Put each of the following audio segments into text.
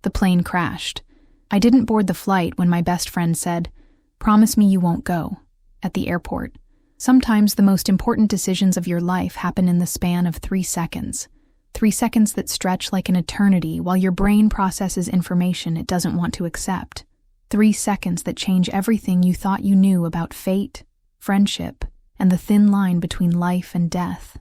The plane crashed. I didn't board the flight when my best friend said, "Promise me you won't go," at the airport. Sometimes the most important decisions of your life happen in the span of 3 seconds. 3 seconds that stretch like an eternity while your brain processes information it doesn't want to accept. 3 seconds that change everything you thought you knew about fate, friendship, and the thin line between life and death.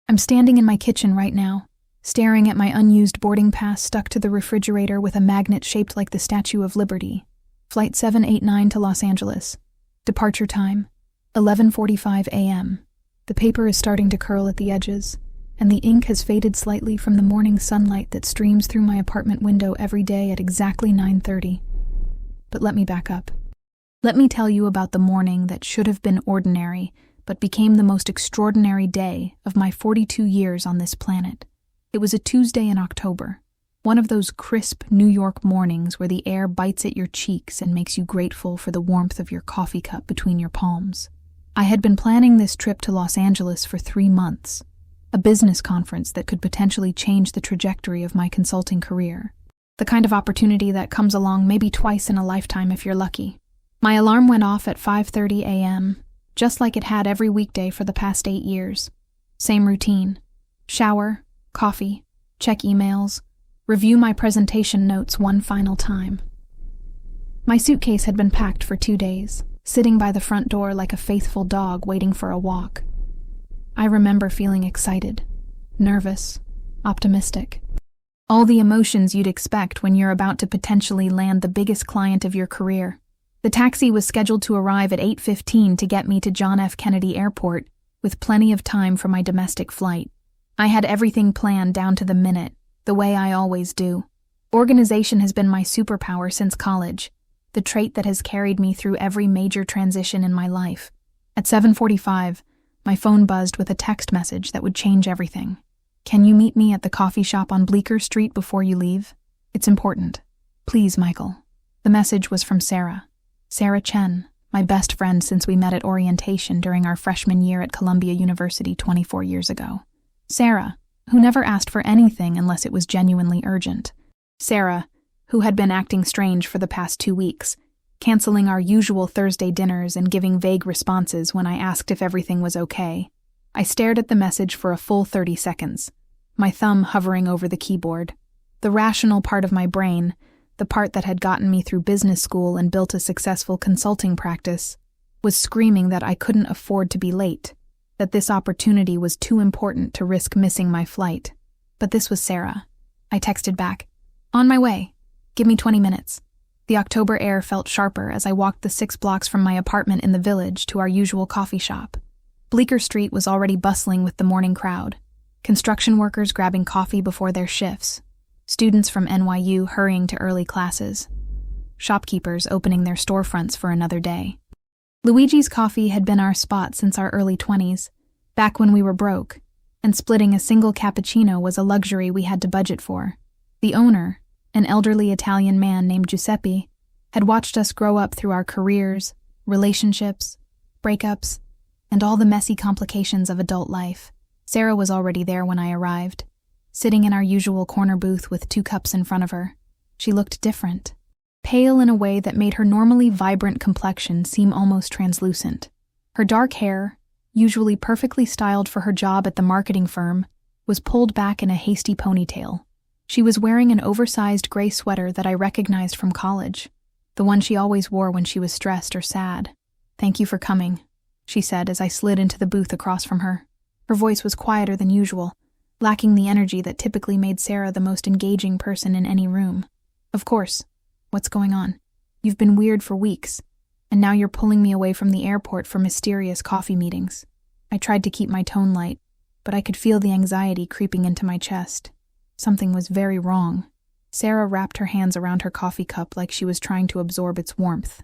I'm standing in my kitchen right now, staring at my unused boarding pass stuck to the refrigerator with a magnet shaped like the Statue of Liberty. Flight 789 to Los Angeles. Departure time, 11:45 a.m. The paper is starting to curl at the edges, and the ink has faded slightly from the morning sunlight that streams through my apartment window every day at exactly 9:30. But let me back up. Let me tell you about the morning that should have been ordinary, but became the most extraordinary day of my 42 years on this planet. It was a Tuesday in October, one of those crisp New York mornings where the air bites at your cheeks and makes you grateful for the warmth of your coffee cup between your palms. I had been planning this trip to Los Angeles for 3 months, a business conference that could potentially change the trajectory of my consulting career. The kind of opportunity that comes along maybe twice in a lifetime if you're lucky. My alarm went off at 5:30 a.m., just like it had every weekday for the past 8 years. Same routine. Shower, coffee, check emails, review my presentation notes one final time. My suitcase had been packed for 2 days, sitting by the front door like a faithful dog waiting for a walk. I remember feeling excited, nervous, optimistic. All the emotions you'd expect when you're about to potentially land the biggest client of your career. The taxi was scheduled to arrive at 8:15 to get me to John F. Kennedy Airport, with plenty of time for my domestic flight. I had everything planned down to the minute, the way I always do. Organization has been my superpower since college, the trait that has carried me through every major transition in my life. At 7:45, my phone buzzed with a text message that would change everything. "Can you meet me at the coffee shop on Bleecker Street before you leave? It's important. Please, Michael." The message was from Sarah. Sarah Chen, my best friend since we met at orientation during our freshman year at Columbia University 24 years ago. Sarah, who never asked for anything unless it was genuinely urgent. Sarah, who had been acting strange for the past 2 weeks, canceling our usual Thursday dinners and giving vague responses when I asked if everything was okay. I stared at the message for a full 30 seconds, my thumb hovering over the keyboard. The rational part of my brain, the part that had gotten me through business school and built a successful consulting practice, was screaming that I couldn't afford to be late, that this opportunity was too important to risk missing my flight. But this was Sarah. I texted back, "On my way. Give me 20 minutes." The October air felt sharper as I walked the 6 blocks from my apartment in the Village to our usual coffee shop. Bleecker Street was already bustling with the morning crowd. Construction workers grabbing coffee before their shifts. Students from NYU hurrying to early classes. Shopkeepers opening their storefronts for another day. Luigi's Coffee had been our spot since our early 20s, back when we were broke, and splitting a single cappuccino was a luxury we had to budget for. The owner, an elderly Italian man named Giuseppe, had watched us grow up through our careers, relationships, breakups, and all the messy complications of adult life. Sarah was already there when I arrived, sitting in our usual corner booth with 2 cups in front of her. She looked different, pale in a way that made her normally vibrant complexion seem almost translucent. Her dark hair, usually perfectly styled for her job at the marketing firm, was pulled back in a hasty ponytail. She was wearing an oversized gray sweater that I recognized from college, the one she always wore when she was stressed or sad. "Thank you for coming," she said as I slid into the booth across from her. Her voice was quieter than usual, lacking the energy that typically made Sarah the most engaging person in any room. "Of course. What's going on? You've been weird for weeks, and now you're pulling me away from the airport for mysterious coffee meetings." I tried to keep my tone light, but I could feel the anxiety creeping into my chest. Something was very wrong. Sarah wrapped her hands around her coffee cup like she was trying to absorb its warmth.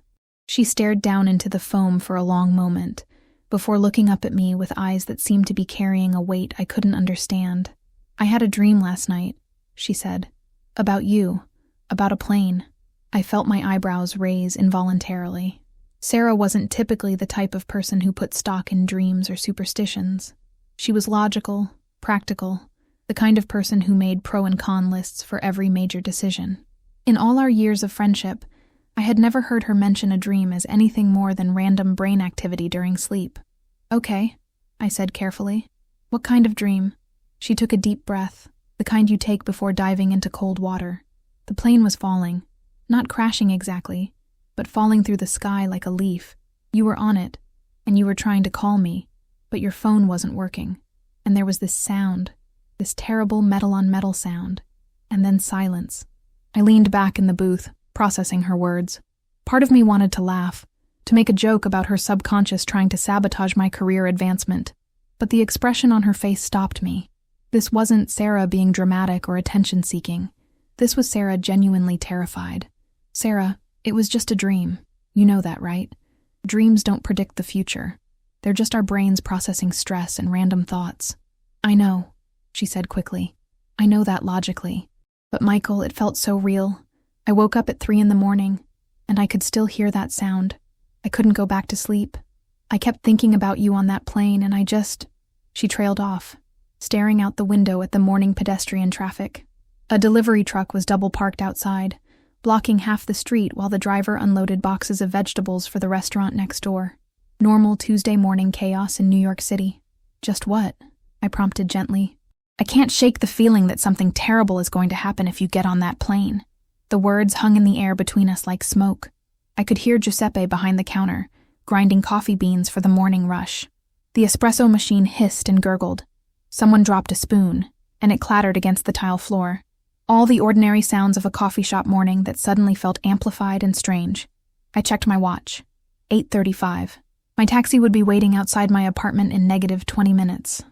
She stared down into the foam for a long moment, before looking up at me with eyes that seemed to be carrying a weight I couldn't understand. "I had a dream last night," she said. "About you. About a plane." I felt my eyebrows raise involuntarily. Sarah wasn't typically the type of person who put stock in dreams or superstitions. She was logical, practical, the kind of person who made pro and con lists for every major decision. In all our years of friendship, I had never heard her mention a dream as anything more than random brain activity during sleep. "Okay," I said carefully. "What kind of dream?" She took a deep breath, the kind you take before diving into cold water. The plane was falling, not crashing exactly, but falling through the sky like a leaf. You were on it, and you were trying to call me, but your phone wasn't working. And there was this sound, this terrible metal-on-metal sound, and then silence. I leaned back in the booth, processing her words. Part of me wanted to laugh, to make a joke about her subconscious trying to sabotage my career advancement, but the expression on her face stopped me. This wasn't Sarah being dramatic or attention-seeking. This was Sarah genuinely terrified. "Sarah, it was just a dream. You know that, right? Dreams don't predict the future. They're just our brains processing stress and random thoughts." "I know," she said quickly. "I know that logically. But Michael, it felt so real. I woke up at 3 a.m, and I could still hear that sound. I couldn't go back to sleep. I kept thinking about you on that plane, and I just..." She trailed off, staring out the window at the morning pedestrian traffic. A delivery truck was double-parked outside, blocking half the street while the driver unloaded boxes of vegetables for the restaurant next door. Normal Tuesday morning chaos in New York City. "Just what?" I prompted gently. "I can't shake the feeling that something terrible is going to happen if you get on that plane." The words hung in the air between us like smoke. I could hear Giuseppe behind the counter, grinding coffee beans for the morning rush. The espresso machine hissed and gurgled. Someone dropped a spoon, and it clattered against the tile floor. All the ordinary sounds of a coffee shop morning that suddenly felt amplified and strange. I checked my watch. 8:35. My taxi would be waiting outside my apartment in negative 20 minutes.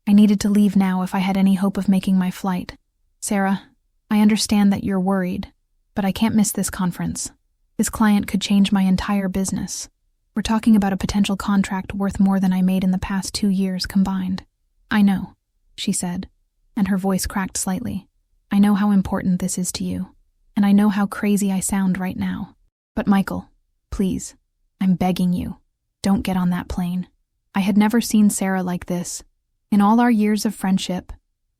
I needed to leave now if I had any hope of making my flight. "Sarah, I understand that you're worried, but I can't miss this conference. This client could change my entire business. We're talking about a potential contract worth more than I made in the past 2 years combined." "I know," she said, and her voice cracked slightly. "I know how important this is to you, and I know how crazy I sound right now. But Michael, please, I'm begging you, don't get on that plane." I had never seen Sarah like this. In all our years of friendship,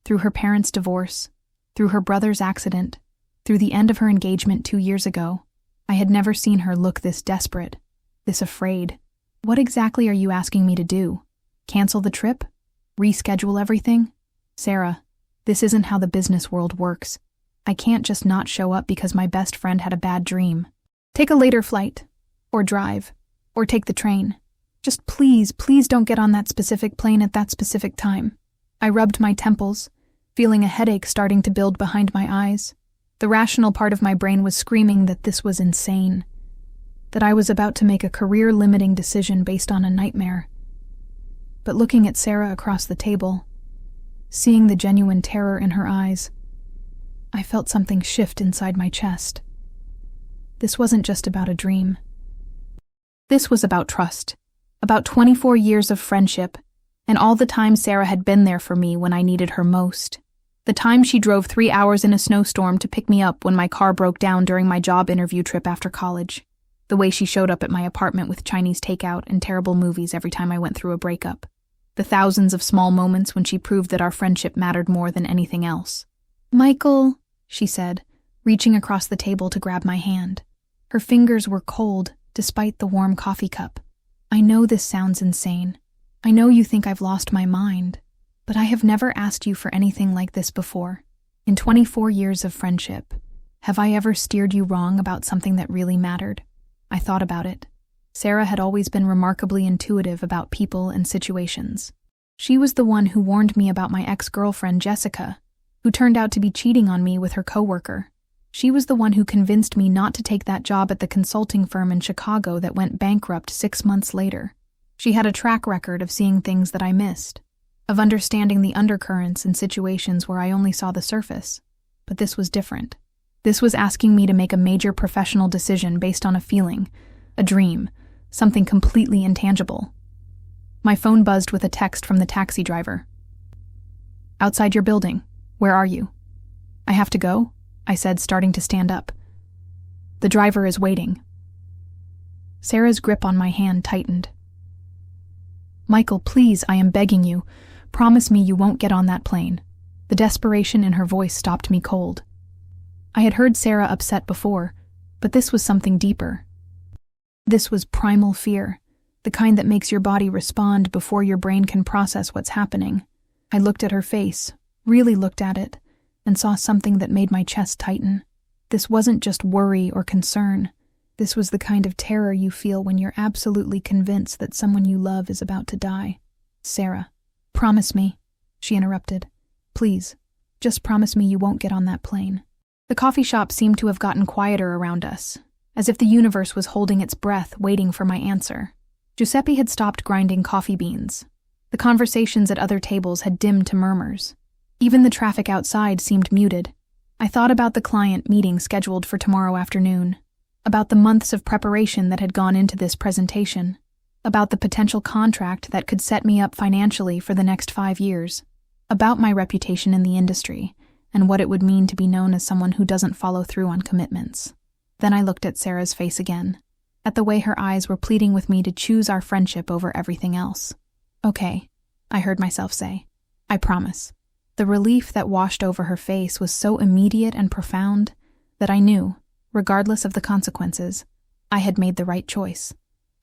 through her parents' divorce, through her brother's accident, through the end of her engagement 2 years ago, I had never seen her look this desperate, this afraid. "What exactly are you asking me to do? Cancel the trip? Reschedule everything? Sarah, this isn't how the business world works. I can't just not show up because my best friend had a bad dream. Take a later flight, or drive, or take the train. Just please don't get on that specific plane at that specific time." I rubbed my temples, feeling a headache starting to build behind my eyes. The rational part of my brain was screaming that this was insane, that I was about to make a career-limiting decision based on a nightmare. But looking at Sarah across the table, seeing the genuine terror in her eyes, I felt something shift inside my chest. This wasn't just about a dream. This was about trust, about 24 years of friendship, and all the time Sarah had been there for me when I needed her most. The time she drove 3 hours in a snowstorm to pick me up when my car broke down during my job interview trip after college. The way she showed up at my apartment with Chinese takeout and terrible movies every time I went through a breakup. The thousands of small moments when she proved that our friendship mattered more than anything else. "Michael," she said, reaching across the table to grab my hand. Her fingers were cold, despite the warm coffee cup. "I know this sounds insane. I know you think I've lost my mind, but I have never asked you for anything like this before. In 24 years of friendship, have I ever steered you wrong about something that really mattered?" I thought about it. Sarah had always been remarkably intuitive about people and situations. She was the one who warned me about my ex-girlfriend, Jessica, who turned out to be cheating on me with her coworker. She was the one who convinced me not to take that job at the consulting firm in Chicago that went bankrupt 6 months later. She had a track record of seeing things that I missed, of understanding the undercurrents in situations where I only saw the surface. But this was different. This was asking me to make a major professional decision based on a feeling, a dream, something completely intangible. My phone buzzed with a text from the taxi driver. "Outside your building. Where are you?" "I have to go," I said, starting to stand up. "The driver is waiting." Sarah's grip on my hand tightened. "Michael, please, I am begging you. Promise me you won't get on that plane." The desperation in her voice stopped me cold. I had heard Sarah upset before, but this was something deeper. This was primal fear, the kind that makes your body respond before your brain can process what's happening. I looked at her face, really looked at it, and saw something that made my chest tighten. This wasn't just worry or concern. This was the kind of terror you feel when you're absolutely convinced that someone you love is about to die. "Sarah, promise me," she interrupted. "Please, just promise me you won't get on that plane." The coffee shop seemed to have gotten quieter around us, as if the universe was holding its breath, waiting for my answer. Giuseppe had stopped grinding coffee beans. The conversations at other tables had dimmed to murmurs. Even the traffic outside seemed muted. I thought about the client meeting scheduled for tomorrow afternoon, about the months of preparation that had gone into this presentation, about the potential contract that could set me up financially for the next 5 years, about my reputation in the industry, and what it would mean to be known as someone who doesn't follow through on commitments. Then I looked at Sarah's face again, at the way her eyes were pleading with me to choose our friendship over everything else. "Okay," I heard myself say. "I promise." The relief that washed over her face was so immediate and profound that I knew, regardless of the consequences, I had made the right choice.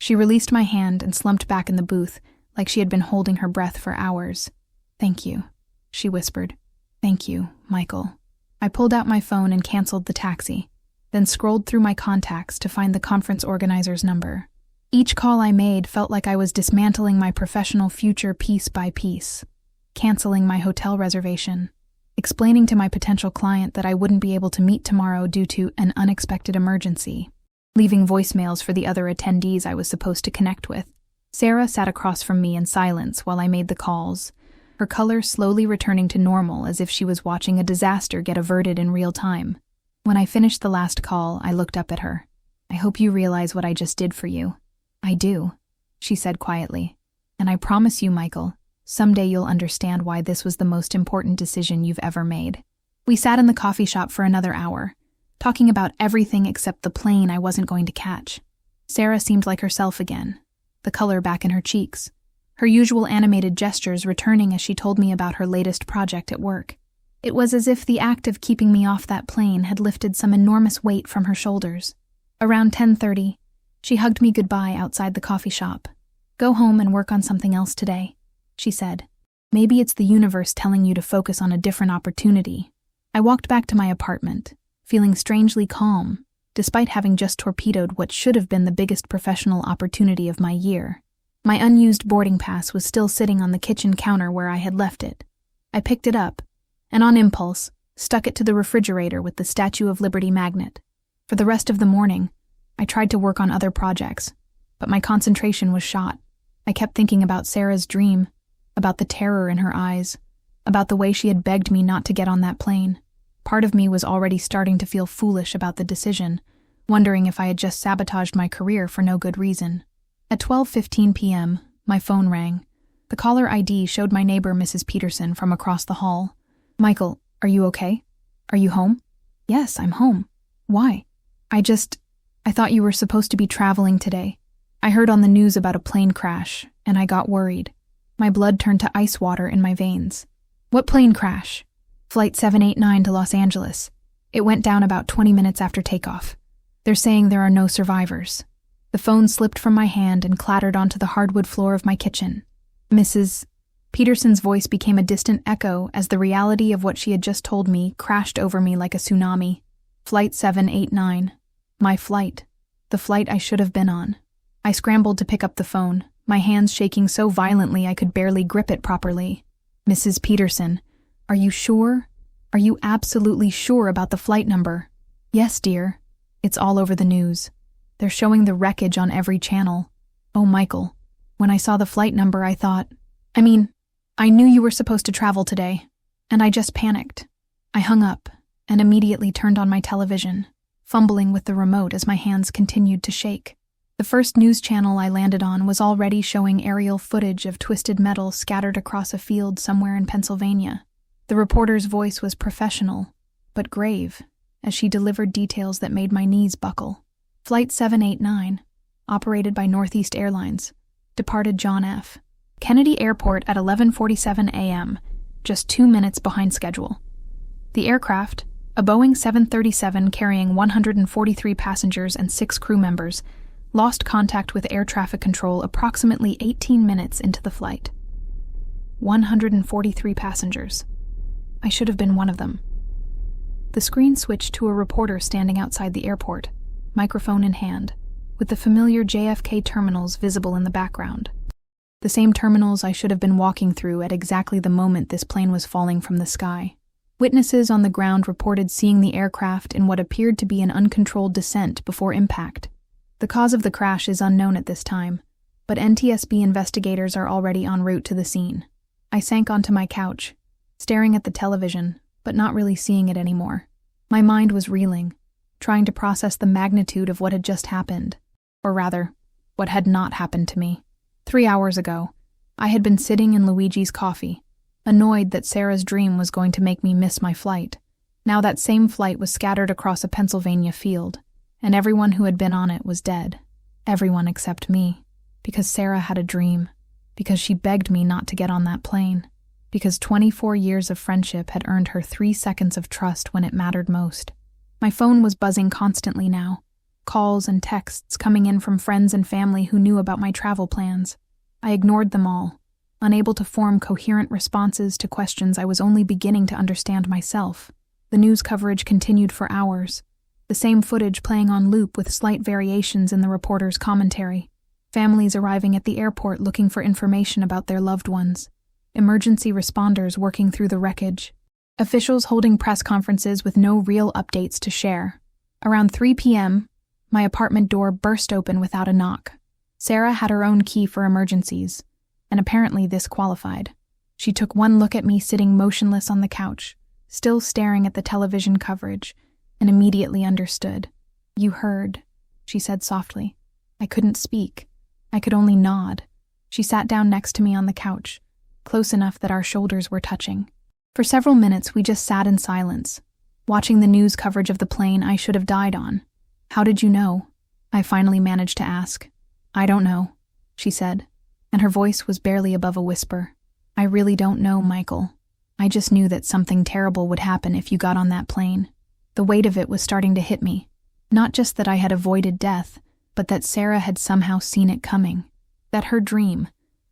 She released my hand and slumped back in the booth like she had been holding her breath for hours. "Thank you," she whispered. "Thank you, Michael." I pulled out my phone and canceled the taxi, then scrolled through my contacts to find the conference organizer's number. Each call I made felt like I was dismantling my professional future piece by piece, canceling my hotel reservation, explaining to my potential client that I wouldn't be able to meet tomorrow due to an unexpected emergency, leaving voicemails for the other attendees I was supposed to connect with. Sarah sat across from me in silence while I made the calls, her color slowly returning to normal as if she was watching a disaster get averted in real time. When I finished the last call, I looked up at her. "I hope you realize what I just did for you." "I do," she said quietly. "And I promise you, Michael, someday you'll understand why this was the most important decision you've ever made." We sat in the coffee shop for another hour, talking about everything except the plane I wasn't going to catch. Sarah seemed like herself again, the color back in her cheeks, her usual animated gestures returning as she told me about her latest project at work. It was as if the act of keeping me off that plane had lifted some enormous weight from her shoulders. Around 10:30, she hugged me goodbye outside the coffee shop. "Go home and work on something else today," she said. "Maybe it's the universe telling you to focus on a different opportunity." I walked back to my apartment, feeling strangely calm, despite having just torpedoed what should have been the biggest professional opportunity of my year. My unused boarding pass was still sitting on the kitchen counter where I had left it. I picked it up, and on impulse, stuck it to the refrigerator with the Statue of Liberty magnet. For the rest of the morning, I tried to work on other projects, but my concentration was shot. I kept thinking about Sarah's dream, about the terror in her eyes, about the way she had begged me not to get on that plane. Part of me was already starting to feel foolish about the decision, wondering if I had just sabotaged my career for no good reason. At 12:15 p.m., my phone rang. The caller ID showed my neighbor, Mrs. Peterson, from across the hall. "Michael, are you okay? Are you home?" "Yes, I'm home. Why?" I thought you were supposed to be traveling today. I heard on the news about a plane crash, and I got worried. My blood turned to ice water in my veins." "What plane crash?" "Flight 789 to Los Angeles. It went down about 20 minutes after takeoff. They're saying there are no survivors." The phone slipped from my hand and clattered onto the hardwood floor of my kitchen. Mrs. Peterson's voice became a distant echo as the reality of what she had just told me crashed over me like a tsunami. Flight 789. My flight. The flight I should have been on. I scrambled to pick up the phone, my hands shaking so violently I could barely grip it properly. "Mrs. Peterson, are you sure? Are you absolutely sure about the flight number?" "Yes, dear. It's all over the news. They're showing the wreckage on every channel." "Oh, Michael, when I saw the flight number I knew you were supposed to travel today, and I just panicked." I hung up and immediately turned on my television, fumbling with the remote as my hands continued to shake. The first news channel I landed on was already showing aerial footage of twisted metal scattered across a field somewhere in Pennsylvania. The reporter's voice was professional, but grave, as she delivered details that made my knees buckle. Flight 789, operated by Northeast Airlines, departed John F. Kennedy Airport at 11:47 a.m., just 2 minutes behind schedule. The aircraft, A Boeing 737 carrying 143 passengers and 6 crew members lost contact with air traffic control approximately 18 minutes into the flight. 143 passengers. I should have been one of them. The screen switched to a reporter standing outside the airport, microphone in hand, with the familiar JFK terminals visible in the background. The same terminals I should have been walking through at exactly the moment this plane was falling from the sky. Witnesses on the ground reported seeing the aircraft in what appeared to be an uncontrolled descent before impact. The cause of the crash is unknown at this time, but NTSB investigators are already en route to the scene. I sank onto my couch, staring at the television, but not really seeing it anymore. My mind was reeling, trying to process the magnitude of what had just happened, or rather, what had not happened to me. 3 hours ago, I had been sitting in Luigi's coffee, annoyed that Sarah's dream was going to make me miss my flight. Now that same flight was scattered across a Pennsylvania field, and everyone who had been on it was dead. Everyone except me, because Sarah had a dream, because she begged me not to get on that plane, because 24 years of friendship had earned her 3 seconds of trust when it mattered most. My phone was buzzing constantly now, calls and texts coming in from friends and family who knew about my travel plans. I ignored them all, unable to form coherent responses to questions I was only beginning to understand myself. The news coverage continued for hours, the same footage playing on loop with slight variations in the reporter's commentary. Families arriving at the airport looking for information about their loved ones. Emergency responders working through the wreckage. Officials holding press conferences with no real updates to share. Around 3 p.m., my apartment door burst open without a knock. Sarah had her own key for emergencies, and apparently this qualified. She took one look at me sitting motionless on the couch, still staring at the television coverage, and immediately understood. "You heard," she said softly. I couldn't speak. I could only nod. She sat down next to me on the couch, close enough that our shoulders were touching. For several minutes we just sat in silence, watching the news coverage of the plane I should have died on. "How did you know?" I finally managed to ask. "I don't know," she said, and her voice was barely above a whisper. "I really don't know, Michael. I just knew that something terrible would happen if you got on that plane." The weight of it was starting to hit me. Not just that I had avoided death, but that Sarah had somehow seen it coming. That her dream,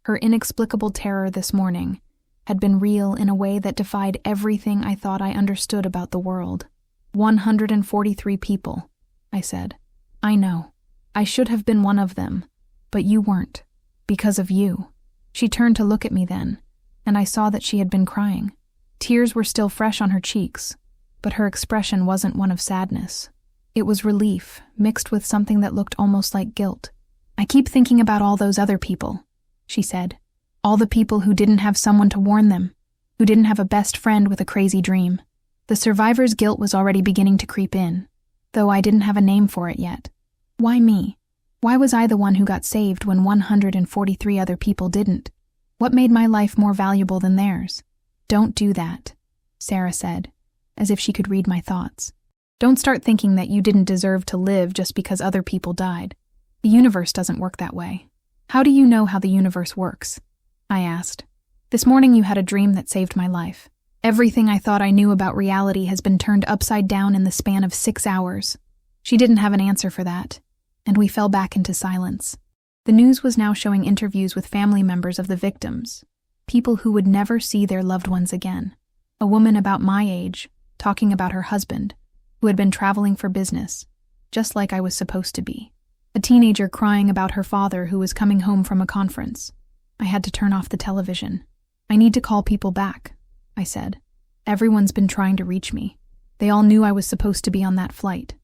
her inexplicable terror this morning, had been real in a way that defied everything I thought I understood about the world. 143 people, I said. "I know. I should have been one of them, but you weren't. Because of you." She turned to look at me then, and I saw that she had been crying. Tears were still fresh on her cheeks, but her expression wasn't one of sadness. It was relief, mixed with something that looked almost like guilt. "I keep thinking about all those other people," she said. "All the people who didn't have someone to warn them, who didn't have a best friend with a crazy dream." The survivor's guilt was already beginning to creep in, though I didn't have a name for it yet. Why me? Why was I the one who got saved when 143 other people didn't? What made my life more valuable than theirs? "Don't do that," Sarah said, as if she could read my thoughts. "Don't start thinking that you didn't deserve to live just because other people died. The universe doesn't work that way." "How do you know how the universe works?" I asked. "This morning you had a dream that saved my life. Everything I thought I knew about reality has been turned upside down in the span of 6 hours." She didn't have an answer for that, and we fell back into silence. The news was now showing interviews with family members of the victims, people who would never see their loved ones again. A woman about my age, talking about her husband, who had been traveling for business, just like I was supposed to be. A teenager crying about her father who was coming home from a conference. I had to turn off the television. "I need to call people back," I said. "Everyone's been trying to reach me. They all knew I was supposed to be on that flight."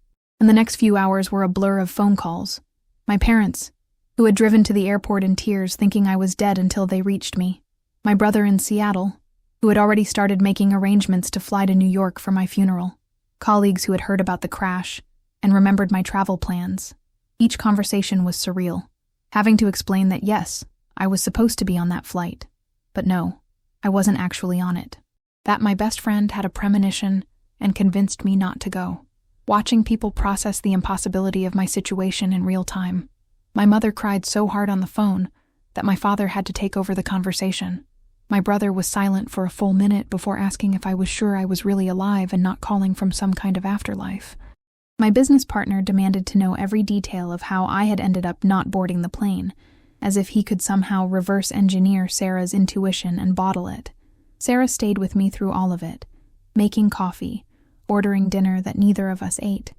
And the next few hours were a blur of phone calls. My parents, who had driven to the airport in tears thinking I was dead until they reached me. My brother in Seattle, who had already started making arrangements to fly to New York for my funeral. Colleagues who had heard about the crash and remembered my travel plans. Each conversation was surreal, having to explain that yes, I was supposed to be on that flight, but no, I wasn't actually on it. That my best friend had a premonition and convinced me not to go. Watching people process the impossibility of my situation in real time. My mother cried so hard on the phone that my father had to take over the conversation. My brother was silent for a full minute before asking if I was sure I was really alive and not calling from some kind of afterlife. My business partner demanded to know every detail of how I had ended up not boarding the plane, as if he could somehow reverse engineer Sarah's intuition and bottle it. Sarah stayed with me through all of it, making coffee, ordering dinner that neither of us ate,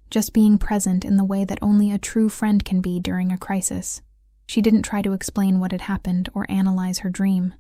just being present in the way that only a true friend can be during a crisis. She didn't try to explain what had happened or analyze her dream.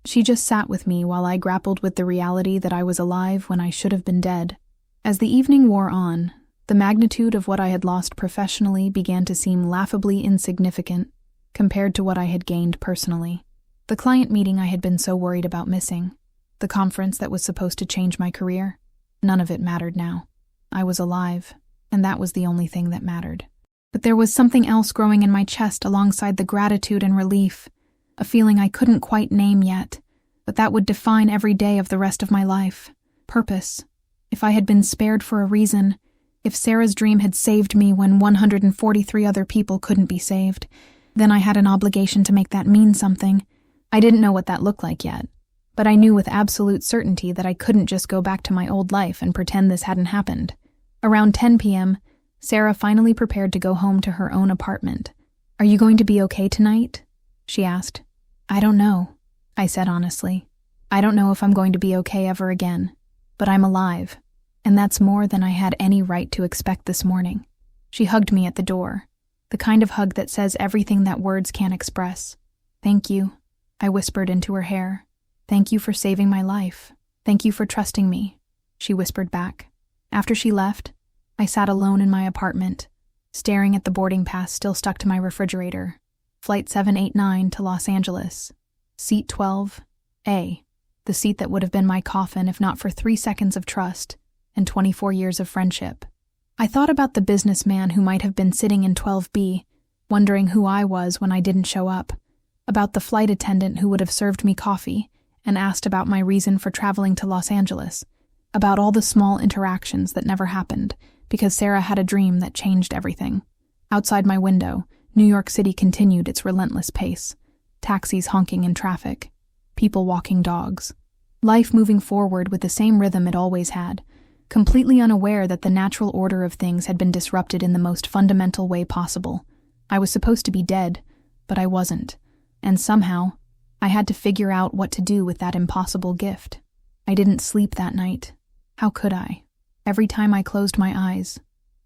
She just sat with me while I grappled with the reality that I was alive when I should have been dead. As the evening wore on, the magnitude of what I had lost professionally began to seem laughably insignificant compared to what I had gained personally. The client meeting I had been so worried about missing, the conference that was supposed to change my career, none of it mattered now. I was alive, and that was the only thing that mattered. But there was something else growing in my chest alongside the gratitude and relief, a feeling I couldn't quite name yet, but that would define every day of the rest of my life. Purpose. If I had been spared for a reason, if Sarah's dream had saved me when 143 other people couldn't be saved, then I had an obligation to make that mean something. I didn't know what that looked like yet, but I knew with absolute certainty that I couldn't just go back to my old life and pretend this hadn't happened. Around 10 p.m., Sarah finally prepared to go home to her own apartment. "Are you going to be okay tonight?" she asked. "I don't know," I said honestly. "I don't know if I'm going to be okay ever again, but I'm alive, and that's more than I had any right to expect this morning." She hugged me at the door, the kind of hug that says everything that words can't express. "Thank you," I whispered into her hair. "Thank you for saving my life. Thank you for trusting me," she whispered back. After she left, I sat alone in my apartment, staring at the boarding pass still stuck to my refrigerator. Flight 789 to Los Angeles. Seat 12A. The seat that would have been my coffin if not for 3 seconds of trust and 24 years of friendship. I thought about the businessman who might have been sitting in 12B, wondering who I was when I didn't show up, about the flight attendant who would have served me coffee and asked about my reason for traveling to Los Angeles, about all the small interactions that never happened because Sarah had a dream that changed everything. Outside my window, New York City continued its relentless pace. Taxis honking in traffic, people walking dogs. Life moving forward with the same rhythm it always had, completely unaware that the natural order of things had been disrupted in the most fundamental way possible. I was supposed to be dead, but I wasn't, and somehow, I had to figure out what to do with that impossible gift. I didn't sleep that night. How could I? Every time I closed my eyes,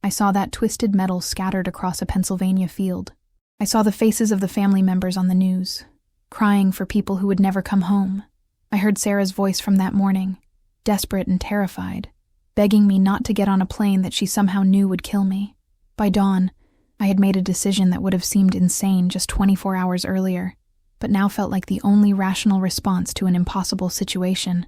I saw that twisted metal scattered across a Pennsylvania field. I saw the faces of the family members on the news, crying for people who would never come home. I heard Sarah's voice from that morning, desperate and terrified, begging me not to get on a plane that she somehow knew would kill me. By dawn, I had made a decision that would have seemed insane just 24 hours earlier, but now felt like the only rational response to an impossible situation.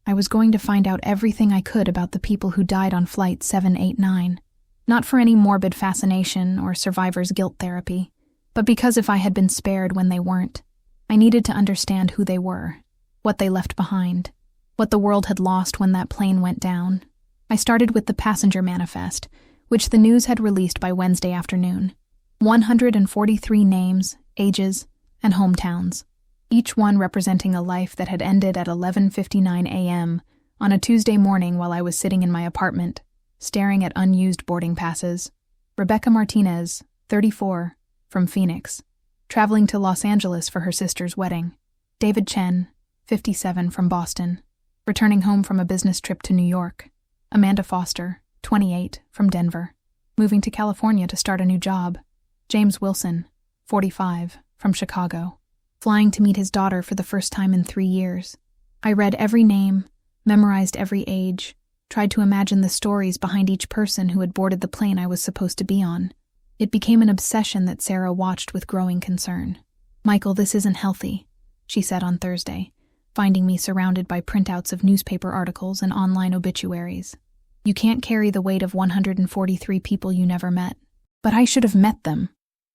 I was going to find out everything I could about the people who died on Flight 789, not for any morbid fascination or survivor's guilt therapy, but because if I had been spared when they weren't, I needed to understand who they were, what they left behind, what the world had lost when that plane went down. I started with the passenger manifest, which the news had released by Wednesday afternoon. 143 names, ages, and hometowns, each one representing a life that had ended at 11:59 a.m. on a Tuesday morning while I was sitting in my apartment, staring at unused boarding passes. Rebecca Martinez, 34, from Phoenix, traveling to Los Angeles for her sister's wedding. David Chen, 57, from Boston, returning home from a business trip to New York. Amanda Foster, 28, from Denver, moving to California to start a new job. James Wilson, 45, from Chicago, flying to meet his daughter for the first time in 3 years. I read every name, memorized every age, tried to imagine the stories behind each person who had boarded the plane I was supposed to be on. It became an obsession that Sarah watched with growing concern. "Michael, this isn't healthy," she said on Thursday, finding me surrounded by printouts of newspaper articles and online obituaries. "You can't carry the weight of 143 people you never met." "But I should have met them,"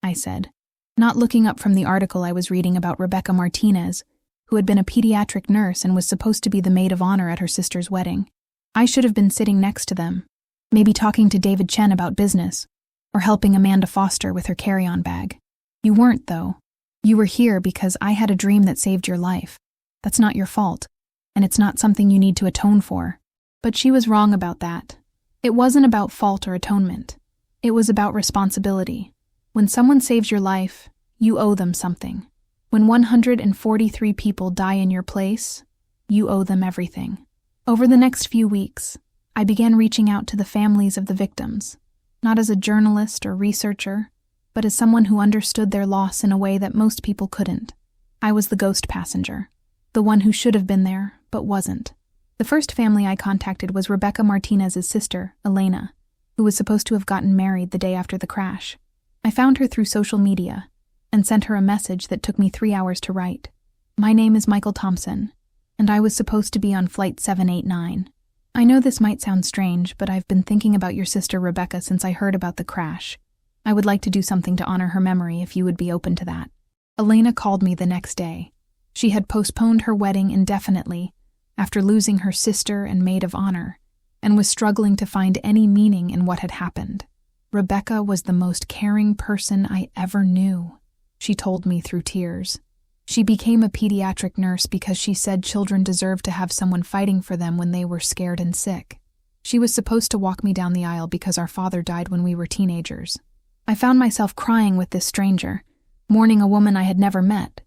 I said, not looking up from the article I was reading about Rebecca Martinez, who had been a pediatric nurse and was supposed to be the maid of honor at her sister's wedding. I should have been sitting next to them, maybe talking to David Chen about business, or helping Amanda Foster with her carry-on bag. You weren't, though. You were here because I had a dream that saved your life. That's not your fault, and it's not something you need to atone for. But she was wrong about that. It wasn't about fault or atonement. It was about responsibility. When someone saves your life, you owe them something. When 143 people die in your place, you owe them everything. Over the next few weeks, I began reaching out to the families of the victims, not as a journalist or researcher, but as someone who understood their loss in a way that most people couldn't. I was the ghost passenger, the one who should have been there, but wasn't. The first family I contacted was Rebecca Martinez's sister, Elena, who was supposed to have gotten married the day after the crash. I found her through social media and sent her a message that took me 3 hours to write. My name is Michael Thompson, and I was supposed to be on Flight 789. I know this might sound strange, but I've been thinking about your sister Rebecca since I heard about the crash. I would like to do something to honor her memory if you would be open to that. Elena called me the next day. She had postponed her wedding indefinitely after losing her sister and maid of honor, and was struggling to find any meaning in what had happened. Rebecca was the most caring person I ever knew, she told me through tears. She became a pediatric nurse because she said children deserved to have someone fighting for them when they were scared and sick. She was supposed to walk me down the aisle because our father died when we were teenagers. I found myself crying with this stranger, mourning a woman I had never met,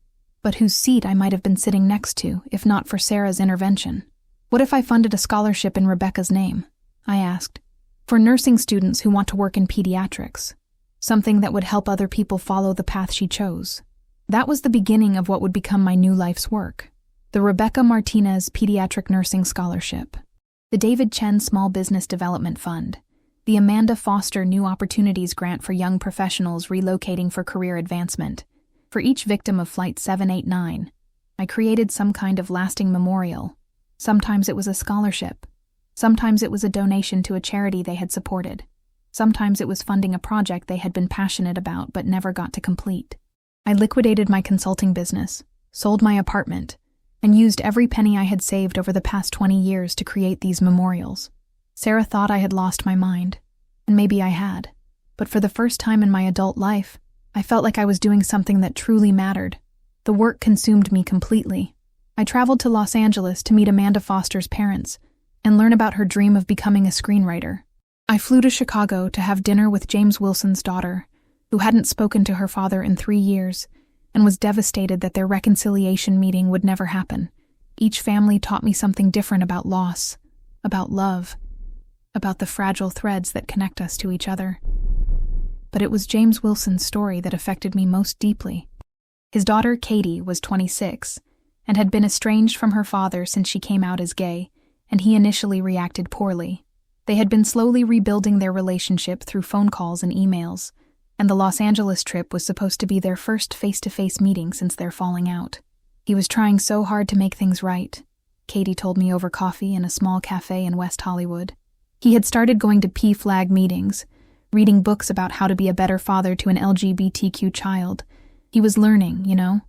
but whose seat I might have been sitting next to if not for Sarah's intervention. What if I funded a scholarship in Rebecca's name? I asked. For nursing students who want to work in pediatrics. Something that would help other people follow the path she chose. That was the beginning of what would become my new life's work. The Rebecca Martinez Pediatric Nursing Scholarship. The David Chen Small Business Development Fund. The Amanda Foster New Opportunities Grant for young professionals relocating for career advancement. For each victim of Flight 789, I created some kind of lasting memorial. Sometimes it was a scholarship. Sometimes it was a donation to a charity they had supported. Sometimes it was funding a project they had been passionate about but never got to complete. I liquidated my consulting business, sold my apartment, and used every penny I had saved over the past 20 years to create these memorials. Sarah thought I had lost my mind, and maybe I had, but for the first time in my adult life, I felt like I was doing something that truly mattered. The work consumed me completely. I traveled to Los Angeles to meet Amanda Foster's parents and learn about her dream of becoming a screenwriter. I flew to Chicago to have dinner with James Wilson's daughter, who hadn't spoken to her father in 3 years, and was devastated that their reconciliation meeting would never happen. Each family taught me something different about loss, about love, about the fragile threads that connect us to each other. But it was James Wilson's story that affected me most deeply. His daughter, Katie, was 26, and had been estranged from her father since she came out as gay, and he initially reacted poorly. They had been slowly rebuilding their relationship through phone calls and emails, and the Los Angeles trip was supposed to be their first face-to-face meeting since their falling out. He was trying so hard to make things right, Katie told me over coffee in a small cafe in West Hollywood. He had started going to PFLAG meetings, reading books about how to be a better father to an LGBTQ child. He was learning, you know?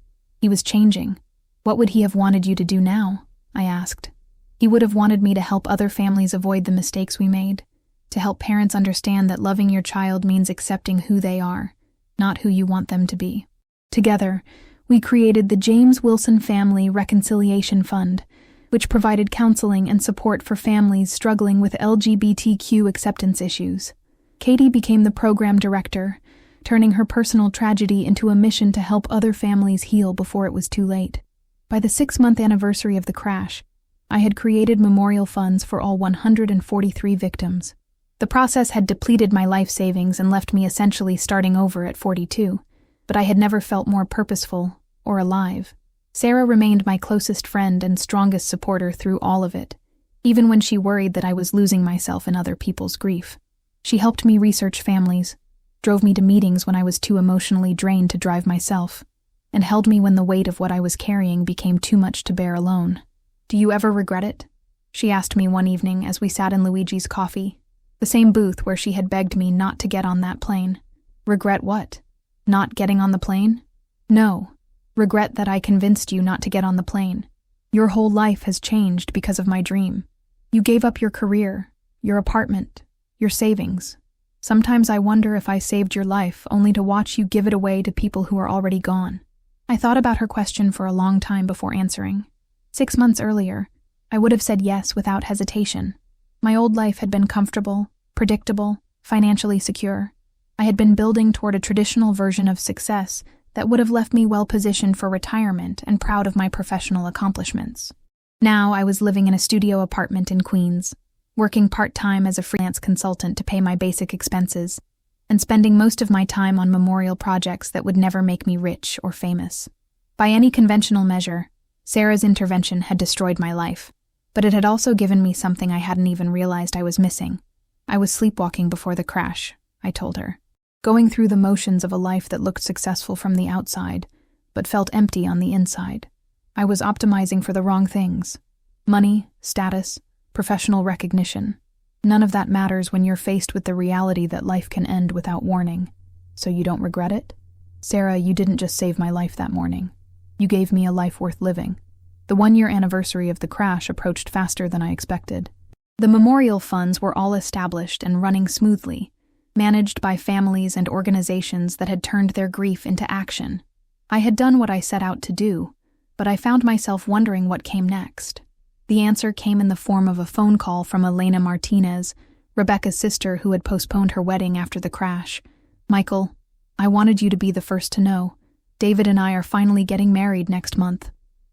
He was changing. What would he have wanted you to do now? I asked. He would have wanted me to help other families avoid the mistakes we made. To help parents understand that loving your child means accepting who they are, not who you want them to be. Together, we created the James Wilson Family Reconciliation Fund, which provided counseling and support for families struggling with LGBTQ acceptance issues. Katie became the program director, turning her personal tragedy into a mission to help other families heal before it was too late. By the 6-month anniversary of the crash, I had created memorial funds for all 143 victims. The process had depleted my life savings and left me essentially starting over at 42, but I had never felt more purposeful or alive. Sarah remained my closest friend and strongest supporter through all of it, even when she worried that I was losing myself in other people's grief. She helped me research families, drove me to meetings when I was too emotionally drained to drive myself, and held me when the weight of what I was carrying became too much to bear alone. "Do you ever regret it?" she asked me one evening as we sat in Luigi's Coffee, the same booth where she had begged me not to get on that plane. Regret what? Not getting on the plane? No. Regret that I convinced you not to get on the plane. Your whole life has changed because of my dream. You gave up your career, your apartment, your savings. Sometimes I wonder if I saved your life only to watch you give it away to people who are already gone. I thought about her question for a long time before answering. 6 months earlier, I would have said yes without hesitation. My old life had been comfortable, predictable, financially secure. I had been building toward a traditional version of success that would have left me well-positioned for retirement and proud of my professional accomplishments. Now I was living in a studio apartment in Queens, working part-time as a freelance consultant to pay my basic expenses, and spending most of my time on memorial projects that would never make me rich or famous. By any conventional measure, Sarah's intervention had destroyed my life, but it had also given me something I hadn't even realized I was missing. I was sleepwalking before the crash, I told her, going through the motions of a life that looked successful from the outside, but felt empty on the inside. I was optimizing for the wrong things. Money, status, professional recognition. None of that matters when you're faced with the reality that life can end without warning. So you don't regret it? Sarah, you didn't just save my life that morning. You gave me a life worth living. The 1-year anniversary of the crash approached faster than I expected. The memorial funds were all established and running smoothly, managed by families and organizations that had turned their grief into action. I had done what I set out to do, but I found myself wondering what came next. The answer came in the form of a phone call from Elena Martinez, Rebecca's sister who had postponed her wedding after the crash. Michael, I wanted you to be the first to know. David and I are finally getting married next month.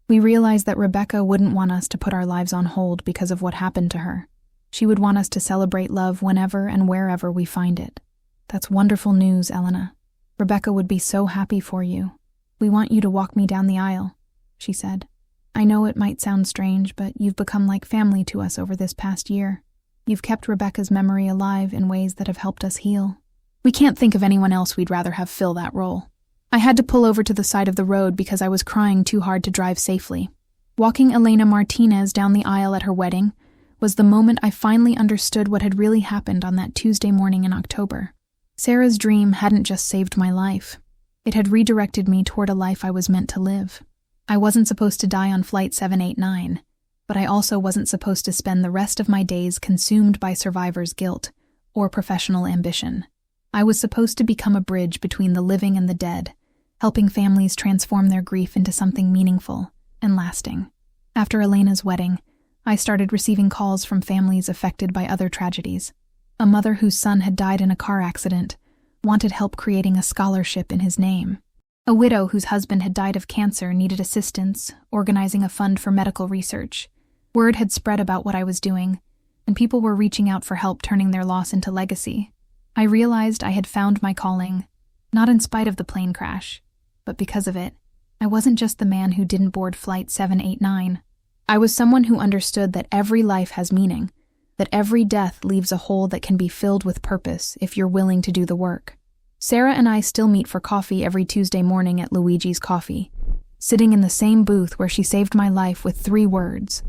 We realized that Rebecca wouldn't want us to put our lives on hold because of what happened to her. She would want us to celebrate love whenever and wherever we find it. That's wonderful news, Elena. Rebecca would be so happy for you. We want you to walk me down the aisle, she said. I know it might sound strange, but you've become like family to us over this past year. You've kept Rebecca's memory alive in ways that have helped us heal. We can't think of anyone else we'd rather have fill that role. I had to pull over to the side of the road because I was crying too hard to drive safely. Walking Elena Martinez down the aisle at her wedding was the moment I finally understood what had really happened on that Tuesday morning in October. Sarah's dream hadn't just saved my life. It had redirected me toward a life I was meant to live. I wasn't supposed to die on Flight 789, but I also wasn't supposed to spend the rest of my days consumed by survivor's guilt or professional ambition. I was supposed to become a bridge between the living and the dead, helping families transform their grief into something meaningful and lasting. After Elena's wedding, I started receiving calls from families affected by other tragedies. A mother whose son had died in a car accident wanted help creating a scholarship in his name. A widow whose husband had died of cancer needed assistance organizing a fund for medical research. Word had spread about what I was doing, and people were reaching out for help turning their loss into legacy. I realized I had found my calling, not in spite of the plane crash, but because of it. I wasn't just the man who didn't board Flight 789. I was someone who understood that every life has meaning, that every death leaves a hole that can be filled with purpose if you're willing to do the work. Sarah and I still meet for coffee every Tuesday morning at Luigi's Coffee, sitting in the same booth where she saved my life with 3 words.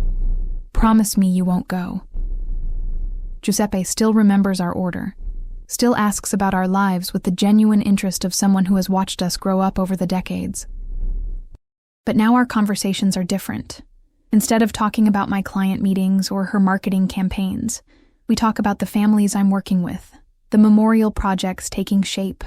Promise me you won't go. Giuseppe still remembers our order, still asks about our lives with the genuine interest of someone who has watched us grow up over the decades. But now our conversations are different. Instead of talking about my client meetings or her marketing campaigns, we talk about the families I'm working with, the memorial projects taking shape,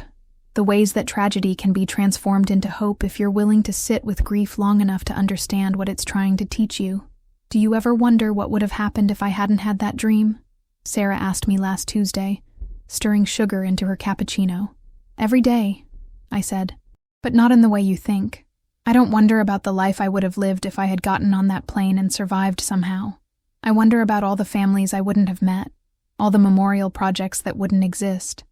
the ways that tragedy can be transformed into hope if you're willing to sit with grief long enough to understand what it's trying to teach you. Do you ever wonder what would have happened if I hadn't had that dream? Sarah asked me last Tuesday, stirring sugar into her cappuccino. Every day, I said, but not in the way you think. I don't wonder about the life I would have lived if I had gotten on that plane and survived somehow. I wonder about all the families I wouldn't have met, all the memorial projects that wouldn't exist,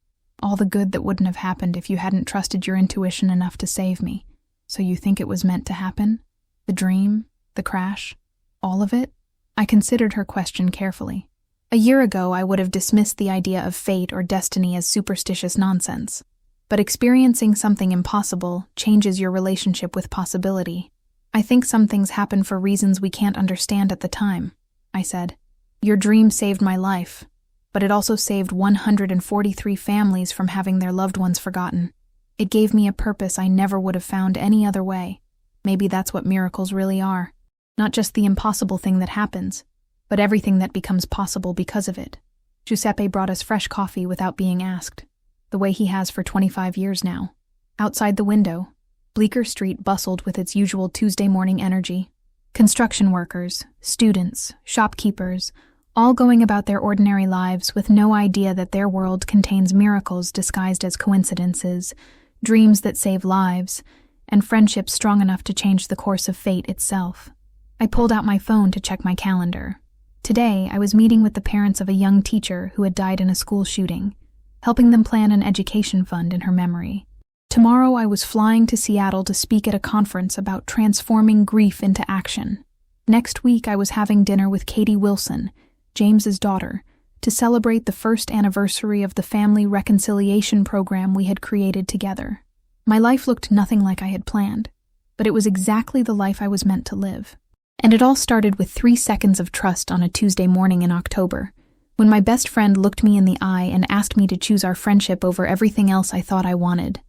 all the good that wouldn't have happened if you hadn't trusted your intuition enough to save me. So you think it was meant to happen? The dream? The crash? All of it? I considered her question carefully. A year ago, I would have dismissed the idea of fate or destiny as superstitious nonsense. But experiencing something impossible changes your relationship with possibility. I think some things happen for reasons we can't understand at the time, I said. Your dream saved my life, but it also saved 143 families from having their loved ones forgotten. It gave me a purpose I never would have found any other way. Maybe that's what miracles really are. Not just the impossible thing that happens, but everything that becomes possible because of it. Giuseppe brought us fresh coffee without being asked, the way he has for 25 years now. Outside the window, Bleecker Street bustled with its usual Tuesday morning energy. Construction workers, students, shopkeepers, all going about their ordinary lives with no idea that their world contains miracles disguised as coincidences, dreams that save lives, and friendships strong enough to change the course of fate itself. I pulled out my phone to check my calendar. Today, I was meeting with the parents of a young teacher who had died in a school shooting, helping them plan an education fund in her memory. Tomorrow, I was flying to Seattle to speak at a conference about transforming grief into action. Next week, I was having dinner with Katie Wilson, James's daughter, to celebrate the first anniversary of the family reconciliation program we had created together. My life looked nothing like I had planned, but it was exactly the life I was meant to live. And it all started with 3 seconds of trust on a Tuesday morning in October, when my best friend looked me in the eye and asked me to choose our friendship over everything else I thought I wanted.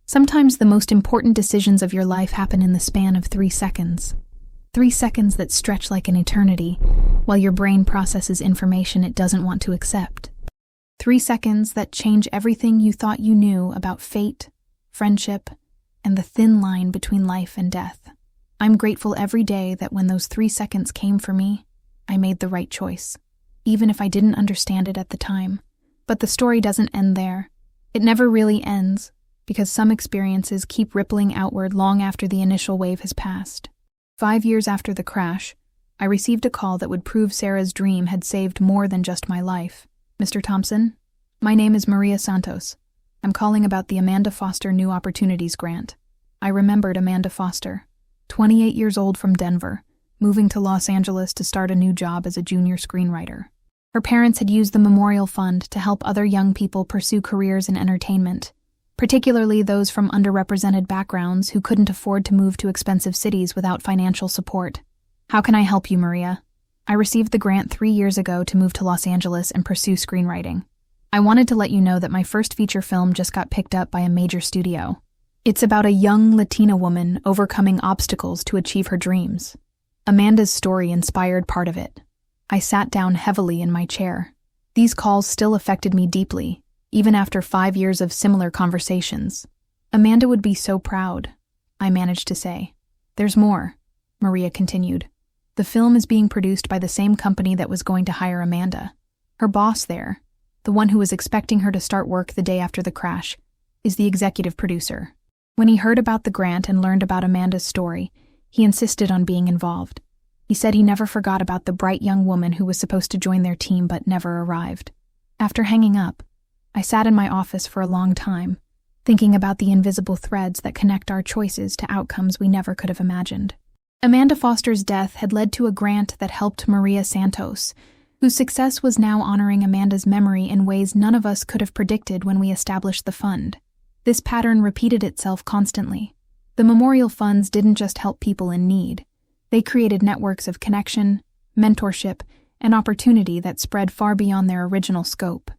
Sometimes the most important decisions of your life happen in the span of 3 seconds. 3 seconds that stretch like an eternity, while your brain processes information it doesn't want to accept. 3 seconds that change everything you thought you knew about fate, friendship, and the thin line between life and death. I'm grateful every day that when those 3 seconds came for me, I made the right choice, even if I didn't understand it at the time. But the story doesn't end there. It never really ends, because some experiences keep rippling outward long after the initial wave has passed. 5 years after the crash, I received a call that would prove Sarah's dream had saved more than just my life. "Mr. Thompson, my name is Maria Santos. I'm calling about the Amanda Foster New Opportunities Grant." I remembered Amanda Foster, 28 years old from Denver, moving to Los Angeles to start a new job as a junior screenwriter. Her parents had used the Memorial Fund to help other young people pursue careers in entertainment, particularly those from underrepresented backgrounds who couldn't afford to move to expensive cities without financial support. "How can I help you, Maria?" "I received the grant 3 years ago to move to Los Angeles and pursue screenwriting. I wanted to let you know that my first feature film just got picked up by a major studio. It's about a young Latina woman overcoming obstacles to achieve her dreams." Amanda's story inspired part of it. I sat down heavily in my chair. These calls still affected me deeply, even after 5 years of similar conversations. "Amanda would be so proud," I managed to say. "There's more," Maria continued. "The film is being produced by the same company that was going to hire Amanda. Her boss there, the one who was expecting her to start work the day after the crash, is the executive producer. When he heard about the grant and learned about Amanda's story, he insisted on being involved. He said he never forgot about the bright young woman who was supposed to join their team but never arrived." After hanging up, I sat in my office for a long time, thinking about the invisible threads that connect our choices to outcomes we never could have imagined. Amanda Foster's death had led to a grant that helped Maria Santos, whose success was now honoring Amanda's memory in ways none of us could have predicted when we established the fund. This pattern repeated itself constantly. The memorial funds didn't just help people in need. They created networks of connection, mentorship, and opportunity that spread far beyond their original scope.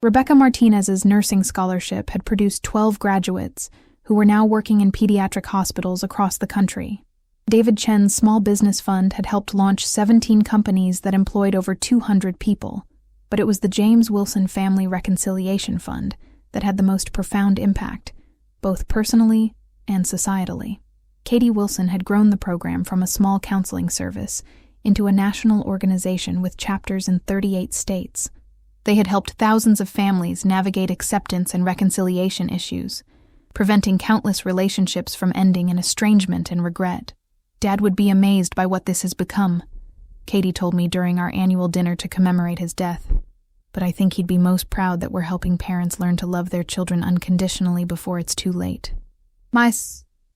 Rebecca Martinez's nursing scholarship had produced 12 graduates who were now working in pediatric hospitals across the country. David Chen's small business fund had helped launch 17 companies that employed over 200 people, but it was the James Wilson Family Reconciliation Fund that had the most profound impact, both personally and societally. Katie Wilson had grown the program from a small counseling service into a national organization with chapters in 38 states. They had helped thousands of families navigate acceptance and reconciliation issues, preventing countless relationships from ending in estrangement and regret. "Dad would be amazed by what this has become," Katie told me during our annual dinner to commemorate his death. "But I think he'd be most proud that we're helping parents learn to love their children unconditionally before it's too late."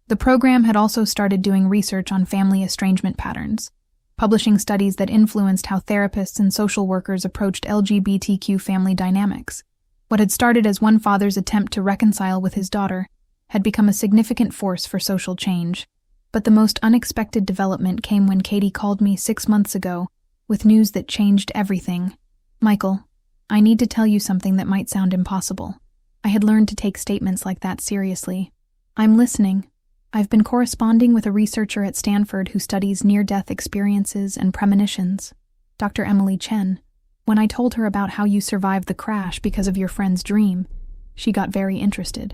The program had also started doing research on family estrangement patterns, publishing studies that influenced how therapists and social workers approached LGBTQ family dynamics. What had started as one father's attempt to reconcile with his daughter had become a significant force for social change. But the most unexpected development came when Katie called me 6 months ago with news that changed everything. "Michael, I need to tell you something that might sound impossible." I had learned to take statements like that seriously. "I'm listening." "I've been corresponding with a researcher at Stanford who studies near-death experiences and premonitions, Dr. Emily Chen. When I told her about how you survived the crash because of your friend's dream, she got very interested.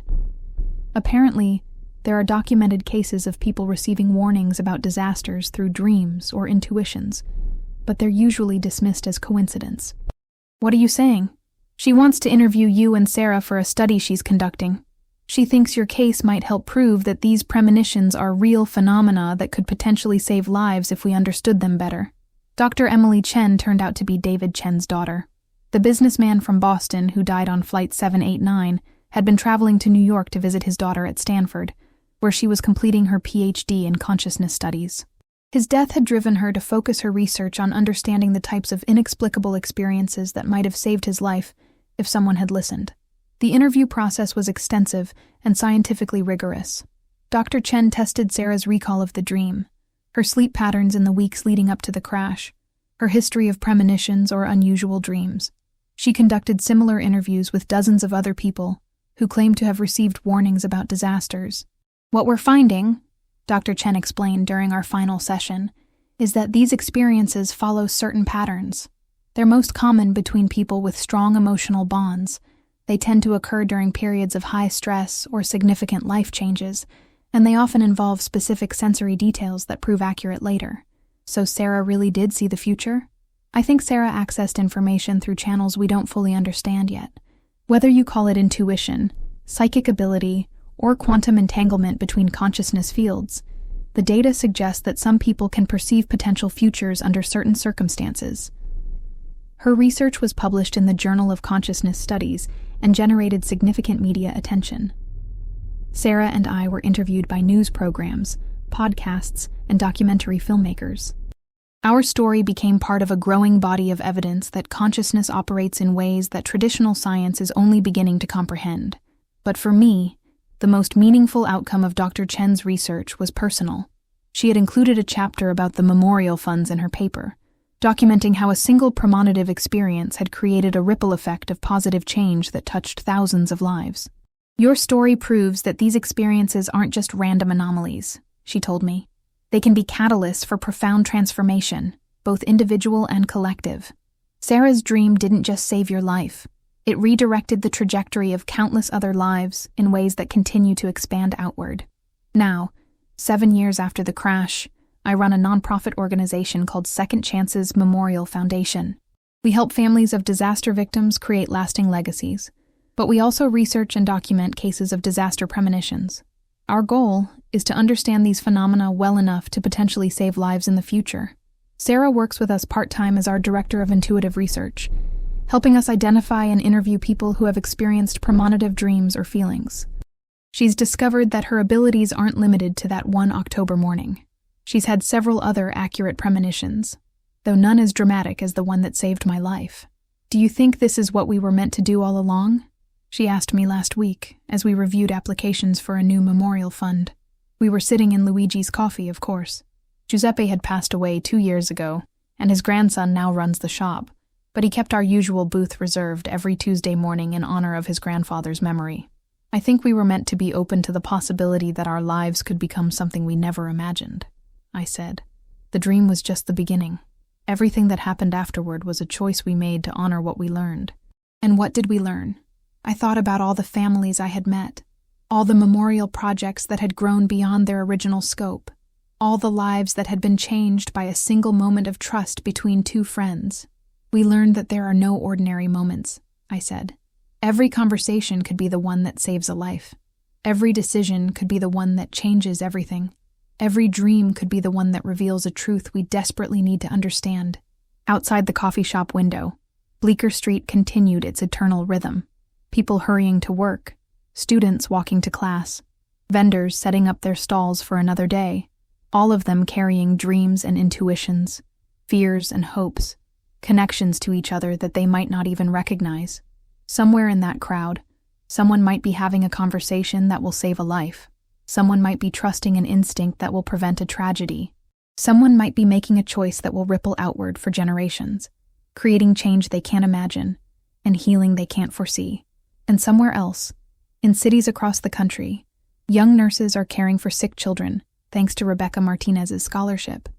Apparently, there are documented cases of people receiving warnings about disasters through dreams or intuitions, but they're usually dismissed as coincidence. What are you saying? She wants to interview you and Sarah for a study she's conducting. She thinks your case might help prove that these premonitions are real phenomena that could potentially save lives if we understood them better. Dr. Emily Chen turned out to be David Chen's daughter. The businessman from Boston who died on Flight 789 had been traveling to New York to visit his daughter at Stanford, where she was completing her PhD in consciousness studies. His death had driven her to focus her research on understanding the types of inexplicable experiences that might have saved his life if someone had listened. The interview process was extensive and scientifically rigorous. Dr. Chen tested Sarah's recall of the dream, her sleep patterns in the weeks leading up to the crash, her history of premonitions or unusual dreams. She conducted similar interviews with dozens of other people who claimed to have received warnings about disasters. What we're finding, Dr. Chen explained during our final session, is that these experiences follow certain patterns. They're most common between people with strong emotional bonds. They tend to occur during periods of high stress or significant life changes, and they often involve specific sensory details that prove accurate later. So Sarah really did see the future? I think Sarah accessed information through channels we don't fully understand yet. Whether you call it intuition, psychic ability, or quantum entanglement between consciousness fields, the data suggests that some people can perceive potential futures under certain circumstances. Her research was published in the Journal of Consciousness Studies and generated significant media attention. Sarah and I were interviewed by news programs, podcasts, and documentary filmmakers. Our story became part of a growing body of evidence that consciousness operates in ways that traditional science is only beginning to comprehend. But for me, the most meaningful outcome of Dr. Chen's research was personal. She had included a chapter about the memorial funds in her paper, documenting how a single premonitive experience had created a ripple effect of positive change that touched thousands of lives. Your story proves that these experiences aren't just random anomalies, she told me. They can be catalysts for profound transformation, both individual and collective. Sarah's dream didn't just save your life. It redirected the trajectory of countless other lives in ways that continue to expand outward. Now, 7 years after the crash, I run a nonprofit organization called Second Chances Memorial Foundation. We help families of disaster victims create lasting legacies, but we also research and document cases of disaster premonitions. Our goal is to understand these phenomena well enough to potentially save lives in the future. Sarah works with us part-time as our Director of Intuitive Research, helping us identify and interview people who have experienced premonitive dreams or feelings. She's discovered that her abilities aren't limited to that one October morning. She's had several other accurate premonitions, though none as dramatic as the one that saved my life. Do you think this is what we were meant to do all along? She asked me last week, as we reviewed applications for a new memorial fund. We were sitting in Luigi's Coffee, of course. Giuseppe had passed away 2 years ago, and his grandson now runs the shop, but he kept our usual booth reserved every Tuesday morning in honor of his grandfather's memory. I think we were meant to be open to the possibility that our lives could become something we never imagined, I said. The dream was just the beginning. Everything that happened afterward was a choice we made to honor what we learned. And what did we learn? I thought about all the families I had met, all the memorial projects that had grown beyond their original scope, all the lives that had been changed by a single moment of trust between two friends. We learned that there are no ordinary moments, I said. Every conversation could be the one that saves a life. Every decision could be the one that changes everything. Every dream could be the one that reveals a truth we desperately need to understand. Outside the coffee shop window, Bleecker Street continued its eternal rhythm. People hurrying to work, students walking to class, vendors setting up their stalls for another day, all of them carrying dreams and intuitions, fears and hopes, connections to each other that they might not even recognize. Somewhere in that crowd, someone might be having a conversation that will save a life. Someone might be trusting an instinct that will prevent a tragedy. Someone might be making a choice that will ripple outward for generations, creating change they can't imagine and healing they can't foresee. And somewhere else, in cities across the country, young nurses are caring for sick children thanks to Rebecca Martinez's scholarship.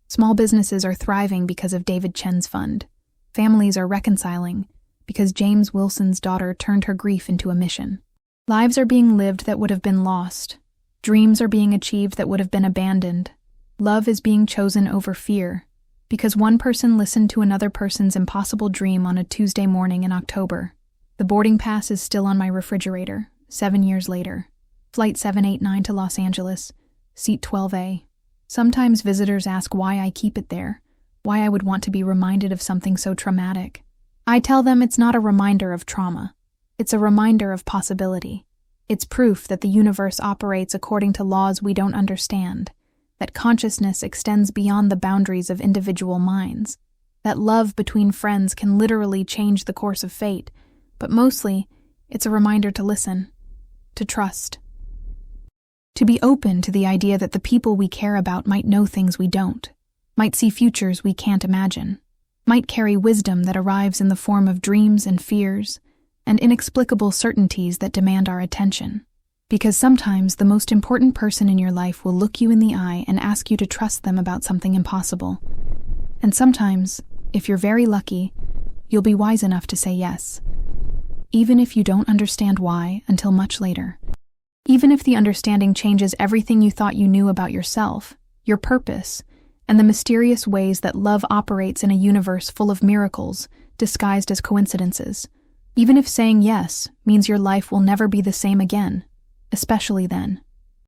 Small businesses are thriving because of David Chen's fund. Families are reconciling because James Wilson's daughter turned her grief into a mission. Lives are being lived that would have been lost Dreams are being achieved that would have been abandoned. Love is being chosen over fear, because one person listened to another person's impossible dream on a Tuesday morning in October. The boarding pass is still on my refrigerator, 7 years later. Flight 789 to Los Angeles, seat 12A. Sometimes visitors ask why I keep it there, why I would want to be reminded of something so traumatic. I tell them it's not a reminder of trauma. It's a reminder of possibility. It's proof that the universe operates according to laws we don't understand, that consciousness extends beyond the boundaries of individual minds, that love between friends can literally change the course of fate, but mostly, it's a reminder to listen, to trust. To be open to the idea that the people we care about might know things we don't, might see futures we can't imagine, might carry wisdom that arrives in the form of dreams and fears, and inexplicable certainties that demand our attention. Because sometimes the most important person in your life will look you in the eye and ask you to trust them about something impossible. And sometimes, if you're very lucky, you'll be wise enough to say yes. Even if you don't understand why until much later. Even if the understanding changes everything you thought you knew about yourself, your purpose, and the mysterious ways that love operates in a universe full of miracles disguised as coincidences. Even if saying yes means your life will never be the same again, especially then.